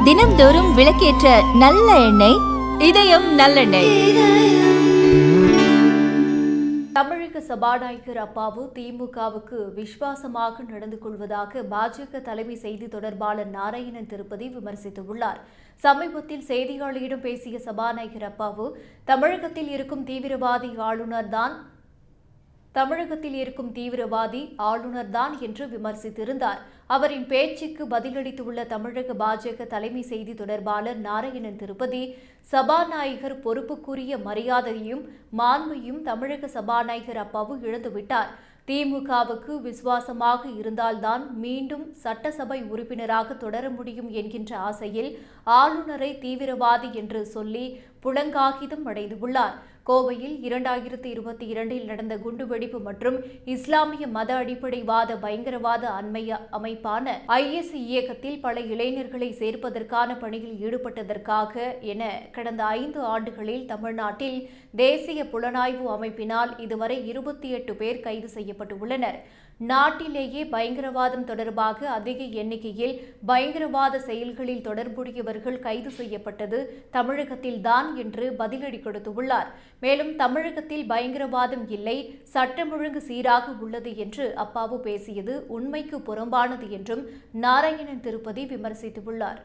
தினம்தோறும் விளக்கேற்ற நல்ல எண்ணெய் இதயம் நல்லெண்ணெய். தமிழக சபாநாயகர் அப்பாவு திமுகவுக்கு விசுவாசமாக நடந்து கொள்வதாக பாஜக தலைமை செய்தி தொடர்பாளர் நாராயணன் திருப்பதி விமர்சித்துள்ளார். சமீபத்தில் செய்தியாளர்களிடம் பேசிய சபாநாயகர் அப்பாவு தமிழகத்தில் இருக்கும் தீவிரவாதி ஆளுநர்தான் என்று விமர்சித்திருந்தார். அவரின் பேச்சுக்கு பதிலளித்துள்ள தமிழக பாஜக தலைமை செய்தி தொடர்பாளர் நாராயணன் திருப்பதி, சபாநாயகர் பொறுப்புக்குரிய மரியாதையும் மாண்பையும் தமிழக சபாநாயகர் அப்பாவு இழந்துவிட்டார். திமுகவுக்கு விசுவாசமாக இருந்தால்தான் மீண்டும் சட்டசபை உறுப்பினராக தொடர முடியும் என்கின்ற ஆசையில் ஆளுநரை தீவிரவாதி என்று சொல்லி புலங்காகிதம் அடைந்துள்ளார். கோவையில் 2022 நடந்த குண்டுவெடிப்பு மற்றும் இஸ்லாமிய மத அடிப்படைவாத பயங்கரவாத அமைப்பான IS இயக்கத்தில் பல இளைஞர்களை சேர்ப்பதற்கான பணியில் ஈடுபட்டதற்காக என கடந்த 5 ஆண்டுகளில் தமிழ்நாட்டில் தேசிய புலனாய்வு அமைப்பினால் இதுவரை 28 பேர் கைது செய்யப்பட்டுள்ளனர். நாட்டிலேயே பயங்கரவாதம் தொடர்பாக அதிக எண்ணிக்கையில் பயங்கரவாத செயல்களில் தொடர்புடையவர்கள் கைது செய்யப்பட்டது தமிழகத்தில்தான் என்று பதிலடி கொடுத்துள்ளார். மேலும் தமிழகத்தில் பயங்கரவாதம் இல்லை, சட்டம் ஒழுங்கு சீராக உள்ளது என்று அப்பாவு பேசியது உண்மைக்கு புறம்பானது என்றும் நாராயணன் திருப்பதி விமர்சித்துள்ளார்.